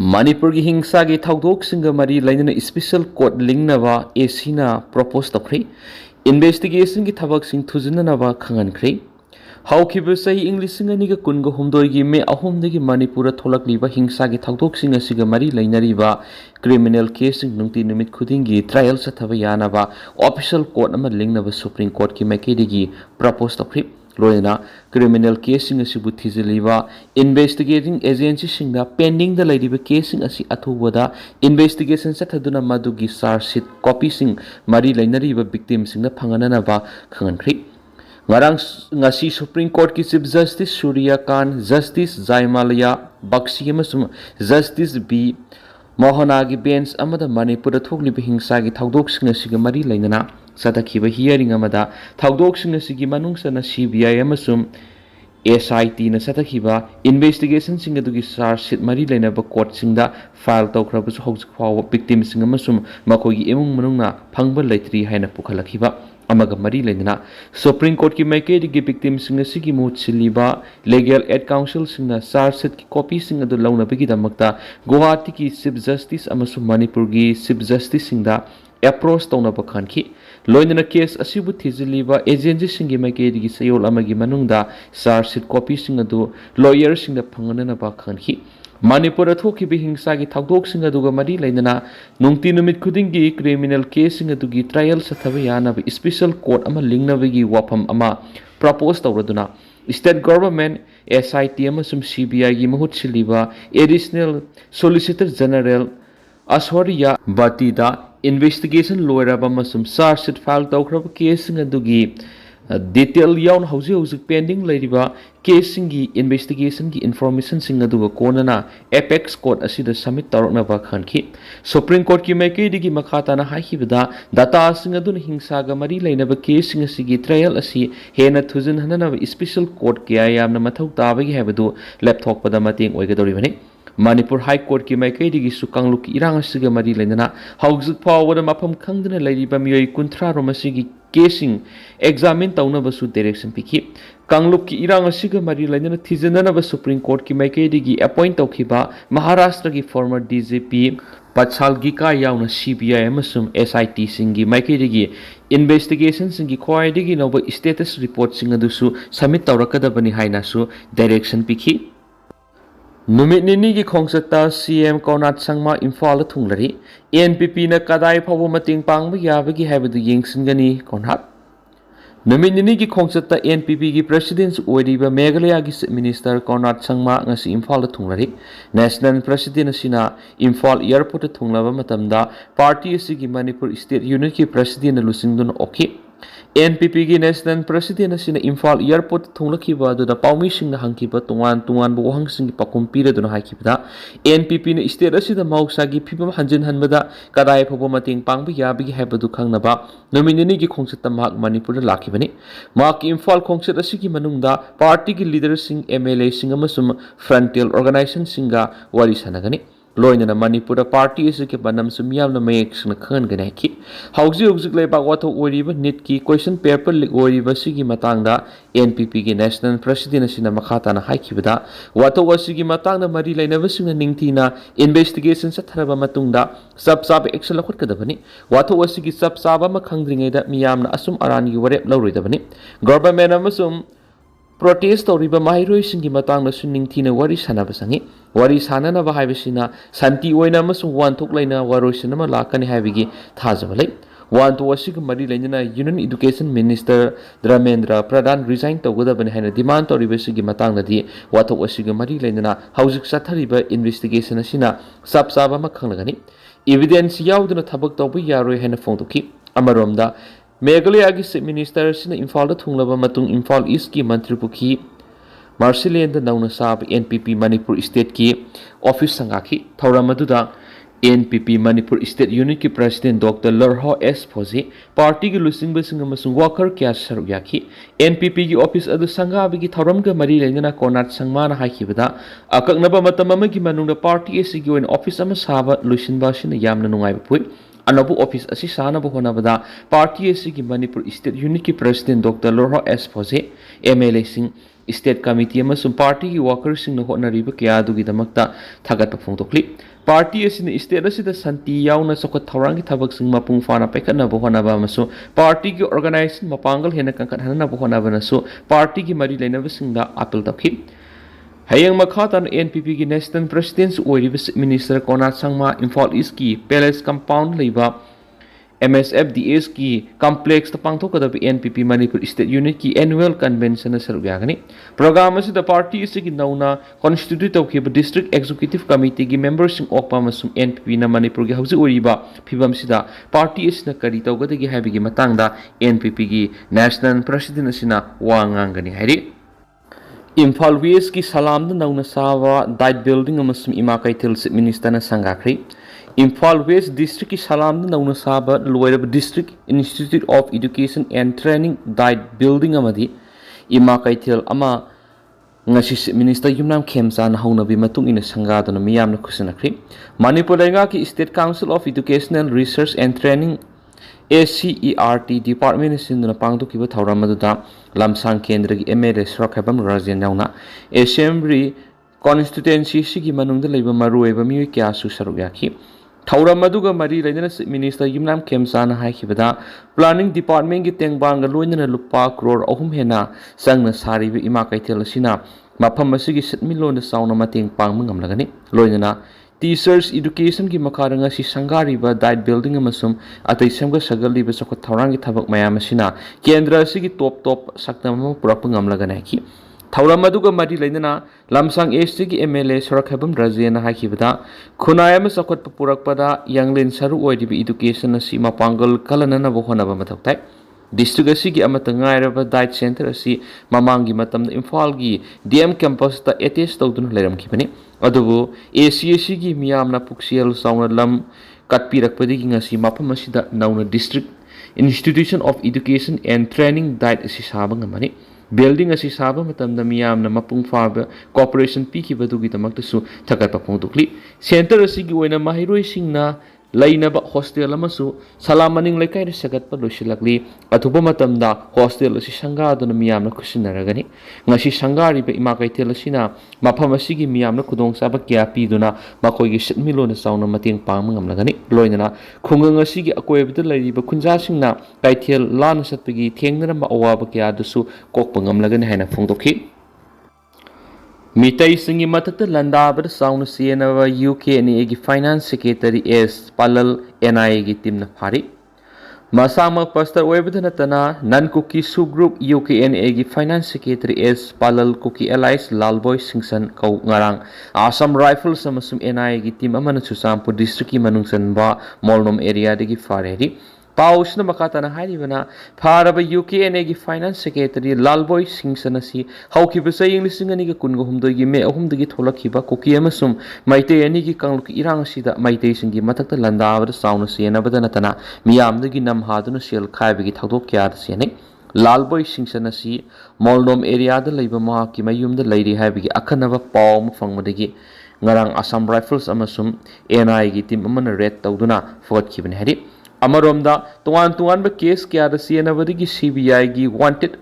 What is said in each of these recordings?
Manipur ki hingsa ki thawdok singa mari lainana special court lingnaba ACna propose tawkhri investigation ki thabak sing thujinanaba khangankhri hawkhiba sahi English singa ni ga kunga humdoi gi me ahum de gi Manipur tholakliba hingsa ki thawdok singa siga mari lainariba criminal case sing nungti numit khuding gi trial sathaba yanaba official court ama lingnaba Supreme Court ki maikedi gi propose tawkhri loina criminal case sing asibu thiziliba investigating agency singda pending the lady case sing asi athubada investigation sathaduna madugi charge sheet copy sing mari lainariba victim singna phangana ba khangankhri ngarang ngasi Supreme Court ki Chief Justice Surya Khan Justice Jaimalaya Bakshi amasum Justice B Mohanagi bench amada Manipur thokliba hingsa gi thawdok sing asiga mari lainana Sadakhiba hearing amada thawdok sing asigi manungsana CBI amasum SIT na sadakhiba investigation sing adugi charge sheet mari lainaba court singda file tawkhrabasu hojik fawa victim sing amasum makogi emung manungna phangba laitri haina pukhalakhiba amaga mari lainana Supreme Court ki maikedi gi victim sing asigi mut siliba legal aid council singna charge sheet ki copy sing adu launa bigi damakta Guwahati ki Chief Justice amasum Manipur gi Chief Justice singda approach tawna bakhanki loinana case asibu thiziliba agency singi maikedi gi sayol amagi manungda charge sheet copy sing adu lawyer singda phangana ba khanki Manipur athoki bi hingsa gi thawdok sing adu ga mari lainana nungti numit khuding gi criminal case sing adu gi trial sathaba yana bi special court ama lingna gi wafam ama propose tawraduna state government SIT amasum CBI gi mahut siliba additional solicitor general Ashoriya Batida investigation lawyer amasum charge sheet file tawkhraba case sing adugi detail yawn hausi pending lairiba case singi investigation gi information sing aduga konana apex court asida submit tawrokna ba khanki Supreme Court ki maikedi gi makhata na haihibada data sing aduna hingsa ga mari lainaba case sing asigi trial asi hena thujin hanana special court kya yamna mathau tabagi habadu laptop pada mating oigadoribani Manipur High Court ki maikedi gi sukangluk irang asiga mari lainana hauzik pawada mafam khangdana lairiba Miyoi kunthra romasi casing examine tauna basu direction piki kangluk ki irang asiga mari lainana thijana ba Supreme Court ki maikedi gi appoint tawkhiba Maharashtra gi former DGP Pachal gi ka yauna CBI amasum SIT singi maikedi gi investigation singi khwaidi gi noba status report singa dusu submit tawrakadabani haina su direction piki Numit nini gi khongsata CM Konat Sangma Imphal thunglari NPP na kadai phawo mating pangba yabagi habadu yengsingani Konat Numit nini gi khongsata NPP gi president oiriba Meghalaya gi minister Konat Sangma ngasi Imphal thunglari national president asina Imphal airport thunglaba matamda party asigi Manipur state unit ki president lusingdun okhi NPP ki national president asina Imphal airport thunglakhiba aduna paumi singna hangkiba tungan bo hang sing pakum piraduna haikibda NPP ne state asida mausa gi phibam hanjin hanbada kadai phobo mating pangba yabi habadu khangnaba nominee gi khongsata mak Manipur la lakhibani mak Imphal khongsat asigi manungda party gi leader sing MLA sing amasum frontier organization singa wari sanagani loinana Manipur party asigi banam sumyam na mayek sna khan gane ki hauji leba watho oriba nit ki question paper lik oriba sigi matangda NPP gi national president asina makhata na haikibada watho asigi matangda mari lainaba singna ningthina investigation satharaba matungda sab action lakhot kadabani watho asigi sab ma khangdringeda miyamna asum aran gi warep lawroidabani government amasum protest toriba mairoi singi matang na suning thina wari sana basangi wari sana na bahai bisina santi oina amasung wan thok laina waroi sinama lakani haibigi thajabalai wan to asig mari laina union education minister Dramendra Pradhan resign tawgadabani haina demand toriba sigi matang na di wathok asig mari laina haujik sathariba investigation asina sabsaba ma khanglagani evidence yauduna thabak tawbu yaroi haina phongtoki amaromda Meghalaya gi Chief Minister sina Imphal da thunglaba matung Imphal East ki Mantri Pukhi Marsilen da nauna sab NPP Manipur State ki office sangaki thawramaduda NPP Manipur State Unit ki President Dr. Lorho S. Phosi party ki lusing basing amasung worker kya saru yaki NPP ki office adu sangabi ki thawramga mari lengana Konat Sangmana haikibada akaknaba matamama ki manungda party asigi oin office ama saba lusinba sina yamna nungai pui Anabu office asi sana honabada party asigi Manipur State Unit ki President Dr. Lorho S. Phosi MLA sing State Committee amasung party ki workers sing na honariba kya dugi damakta thagat phongtokli Party asina state asida santi yauna sokot thawrangi thabak sing mapung fana paikatnaba honaba amasu party gi organization mapangal hena kankathanaba honaba nasu party gi mari lainaba singda appeal takhi Hayang Makhatan NPP ki National President Oiribis Minister Kona Sangma Imphal East ki Palace Compound Leiba MSFDS ki Complex Tapangthokadabi NPP Manipur State Unit ki Annual Convention Sarugagani Program as the party is ki nauna constitute of District Executive Committee ki members in Okpa Masum NPP na Manipur ki Hausi Uriba Pibam Sida party is na Kari Togada ki Habi ki Matangda NPP ki National President Sina Wangangani Hari Imphal West ki salam na nauna sawa diet building amasum ima kaithil minister na sangakri Imphal West district ki salam na nauna sawa loirab district Institute of Education and Training diet building amadi ima kaithil ama ngasi minister yumnam khemsa na haunabi matung ina sangada na miyam na khusanakri Manipur lenga ki State Council of Educational Research and Training ACERT Department Sinduna Pangdu Kiba Tauramadda Lamsang Kendra MLA Srakabam Rajan Yauna Assembly Constituency Sigi Manunda Labor Marueva Miyoi Kyasu Sarugaki Tauramaduga Mari Residence Minister Yumnam Kemsana Haikibada Planning Department Giteng Banga Luina Lupa Crore Ohum Hena Sangna Sari Imakai Telasina Mapamasigi Sitmilo the sound of Mating Pangmangam Lagani Loina Teachers Education ki makaranga si sangari ba diet building amasum atai semga sagali ba sokot thaurangi thabak mayam asina kendra si ki top saknam purapang amlagana ki Tauramaduga mari lainana lamsang SC ki MLA Sorakhabam Rajena hakibada khunayam sokot purakpada yanglin saru oidibi education si mapangal kalanana bohona ba mathoktai District asigi amata ngairaba diet center asi mamangi matamda Imphal gi DM campus ta attach tawdun leram khibani adubu ACAC gi miyamna puksial sauna lam katpirakpadi ngasi mapam asida nauna District Institution of Education and Training diet asi sabang amani building asi saba matamda miyamna mapung faba cooperation pikibadugi tamakta su thakatpa pongtukli center asigi oina mahiroi singna Lainaba hostel amasu salamaning laikai sagatpa losilakli atuba matamda hostel asi sangaduna miyamna khusinaragani ngasi sangari ba imakai telasina mafam asigi miyamna khudong saba kya piduna makoigi sitmilona sauna mating pangmangamlagani loinana khungang asigi akoibda lairiba khunjasingna kaithel lan satpagi thengnara ma awaba kya dusu kokpangamlagani haina phongdokhi Meetei singi matakta Landaba sound Chennaba UK ni egi Finance Secretary S Palal NI gi team na phari Masama pastor webdana tana non cookie subgroup UK ni egi Finance Secretary S Palal Cookie Allies Lalboy Singsan kau ngarang Assam Rifles amasum NI gi team amana Chusampu district ki manungsan ba Molnom area de gi fareri Pausna makatana haribana Paraba UK NG Finance Secretary Lalboy Singsanasi how keep saying listening a kungo hum the me hum the gitolakiba cookie amasum Meitei anigi kangluk irang sida Meitei singi matakta Landaba sound siena badanatana miyam the ginam haduna shell kaibigi tagdok kyad siene Lalboy Singsanasi Molnom area the labor mark mayum the lady having akanava palm fangmadigi ngarang Assam Rifles amasum NI gi team amana red tawduna fort kiben hedi Amaromda, Tuan ba case kya da Chennaba gi CBI gi wanted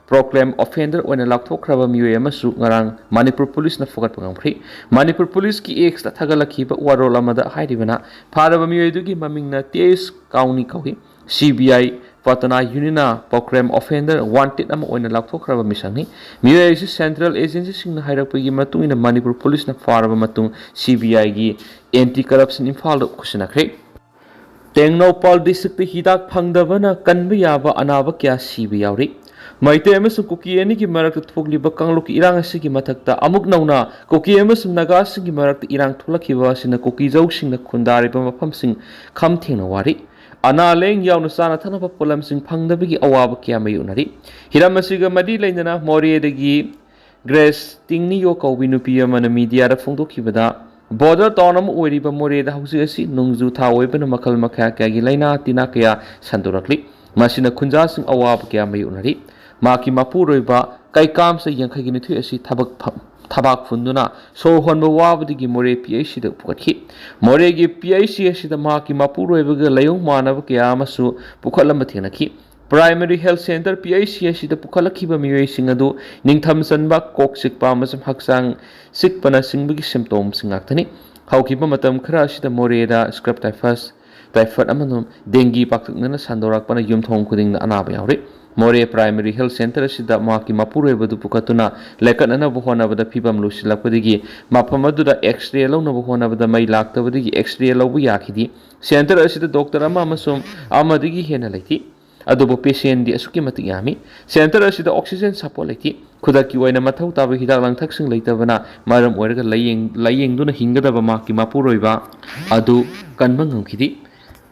proclaim offender when a laptop Miyoi amasu ngarang Manipur police na fokat pangamkhri Manipur police ki ex ta thagalaki ba warol amada hairibana Paraba Miyoi du gi maming na TS County kawi CBI Patana Unina proclaim offender wanted ama when a laptop misangni Miyoi is central agency sing na hairakpagi matung ina Manipur police na faraba matung CBI gi anti corruption infal kusinakri Tengnoupal district hidak phangdabana kanba yaba anaba kya sibi yauri Meitei amasum kuki ani ki marakta thokliba kangluk irang asigi mathakta amuk nauna kuki amasum naga asigi marakta irang tholakiba sina kuki jausing na khundari ba mafam sing kham thengna wari ana leng yauna sana thanaba polam sing phangdabagi awaba kya mayunari hiram asiga madi lainana Moreh dagi Grace tingni yo kaubi nupi amana media ra phongdokibada Border townam oiriba Moreh da hausi asi nungju tha oibana makal makha kya gi laina tina kya sandurakli masina khunja sing awab kya mayunari maki mapuroiba kai kam sa yangkhai gi nithu asi thabak funduna so honba wabdi gi Moreh PIC da pukhathi Moreh gi PIC asi da maki mapuroiba ga layong manaba kya masu pukhalam thenaki Primary Health Center PIC asi da pukhalakhiba miyoi sing adu ningtham sanba kok sikpa masam haksang sikpana singbagi symptoms singaktani Haukiba matam khara asida Morehda scrap typhus amano dengue paktaknana sandorakpana yumthong khudingna anaba yauri. Moreh Primary Health Center asida maki mapuroi badu pukatuna lekatnana bohona bada phibam lusilakpadigi mapamaduda X-ray lawna bohona bada mai laktabadigi X-ray lawbu yakhidi. Center asida doctor ama amasum amadigi hena laiti. Adubo patient di asuki matik yami. Center asida oxygen support laiti. Khudaki waina mathau taba hidak langthaksing laitabana maram oiraga layeng duna hingadaba maki mapuroiba adu kanba ngamkhidi.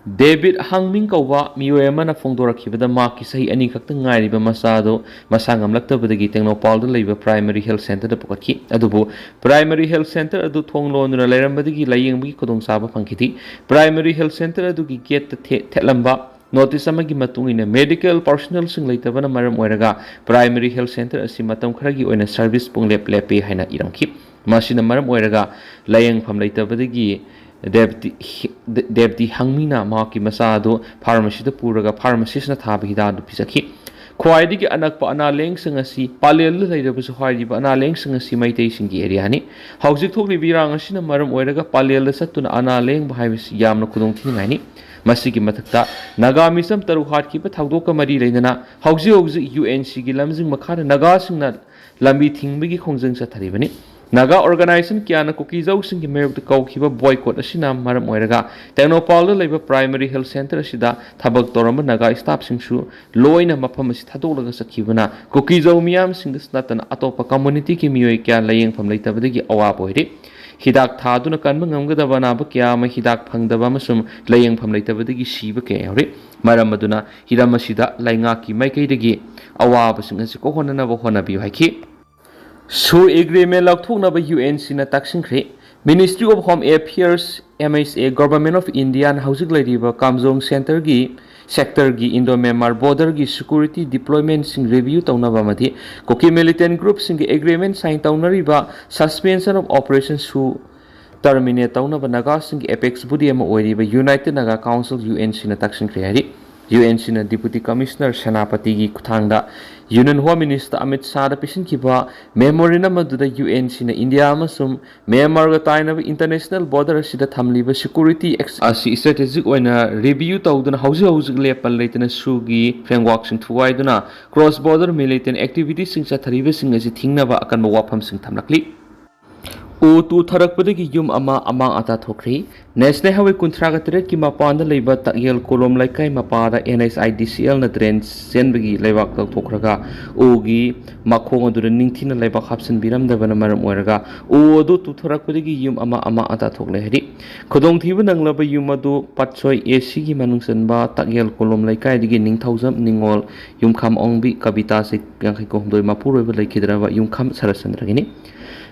David Hangming kauba Miyoi amana phongdorakhibada maki sahi ani khakta ngairiba masado masangam laktabadagi Tengnoupal da leiba Primary Health Center da pukatki. Adubu Primary Health Center adu thonglonuna lairambadagi layengbi khudong saba phangkhidi. Primary Health Center adugi gate ta thelamba notice amagi matungina medical personnel sing leitabana maram oiraga Primary Health Center asi matam kharagi oina service punglep lepe haina iramki. Masina maram oiraga layeng pham leitabadagi Deputy Hangmina maki masado pharmacy da puraga pharmacist na thabi hidadu pisaki. Khwaidigi anakpa analeng singasi palel leidabusu hwairiba analeng singasi Meitei singi area ni. Haujik thokli birang asina maram oiraga palel satuna analeng bhaibisi yamna khudong thingai ni. Masigi mathakta Naga misam taru hatkiba thawdoka mari leinana hauji UNC gi lamjing makhana Naga singna lambi thingbigi khongjang satharibani. Naga organization kiana kuki jau singi mayok kaukiba boycott asina maram oiraga Tengnoupal da leiba Primary Health Center asida thabak toramba Naga staff singsu loina mafam asi thadolaga sakhibana kuki jau miyam singda snatana atopa community ki Miyoi kya layeng pham leitabadagi awab oire. Hidak thaduna kanba ngamgadaba naba kya ma hidak phangdaba masum layeng pham leitabadagi siba kya yauri. Maram aduna hiram asida laingaki maikaidagi awaba singasi ko honana ba honabi haiki. So agreement laukthoknaba UNC na taksingkhre Ministry of Home Affairs MHA Government of India na haujik leiriba Kamjong Center gi sector gi Indo-Myanmar border gi security deployment sing review taunaba madi koki militant group sing agreement sign taunariba suspension of operations su terminate taunaba Naga sing apex body ama oiriba United Naga Council UNC na taksingkhre hari. UNC na Deputy Commissioner Senapati gi kuthangda Union Home Minister Amit Shah da pisin kiba memorandum aduda UNC na India amasum Myanmar ga tainaba international border asida thamliba security asi strategic oina review tawduna hauji lepal leitana sugi framework sing thuwaiduna cross border militant activities sing chathariba sing asi thingnaba akanba wafam sing thamlakli. O2 tharakpadagi yum ama amang ata thokri National Highway Kuntraga Tret ki mapanda leiba takyel kolom laikai mapada NSIDCL na drain senbagi leibak thokraga ogi makhong adura ningthina leibak hapsan biramdaba na maram oiraga o adu tu tharakpadagi yum ama ata thokle heri Khudong thiba nanglaba yum adu patsoi AC gi manungsanba takyel kolom laikai digi ningthaujam ningol yumkham ongbi kabita se yangkai ko homdoi mapuroiba laikhidraba yumkham sarasandragini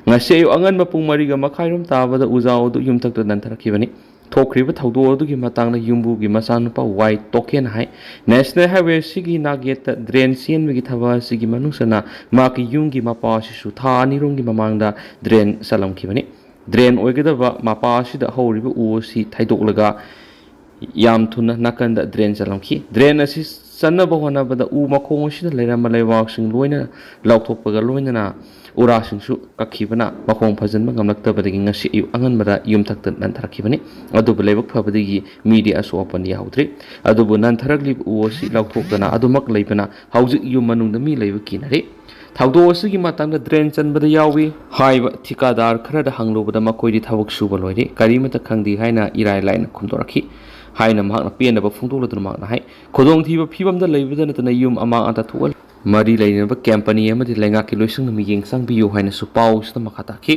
ngasi ayu angan mapung mariga makhairum tabada uzao du yumthakta nantharakhibani thokriba thawdo du gi matangna yumbu gi masanupa white token hai National Highway sigi nageta drain sen gi thaba sigi manungsana maki yumgi mapa sisu tha anirong gi mamangda drain salamkhibani drain oigedaba mapa sida horiba uosi thaidolaga yam thuna nakanda drain salamkhi drain asi sanaba hona bada u makhong sida leirama leibak sing loina laukthokpaga loina ura singsu kakhibana makhong phajanba ngamlaktabadagi ngasi ayu anganbada yumthakta nantharakhibani adubu leibak phabadagi media so open yaudri adubu nantharakli uosi laukthokdana adumak leibana haujik yum manungda mi leiba kinare thawdo asigi matangda drain chanbada yawi haiba thikadar kharada hanglobada makoidi thawak suba loire karimata khangdi haina irai laina khumdorakhi haina mahakna penaba phungtokladuna mahakna hai Khudong thiba phibamda leibada natana yum ama ata thual mari lainaba company amadi laingaki loisang na miyeng sang biyo haina su pau sta makata ki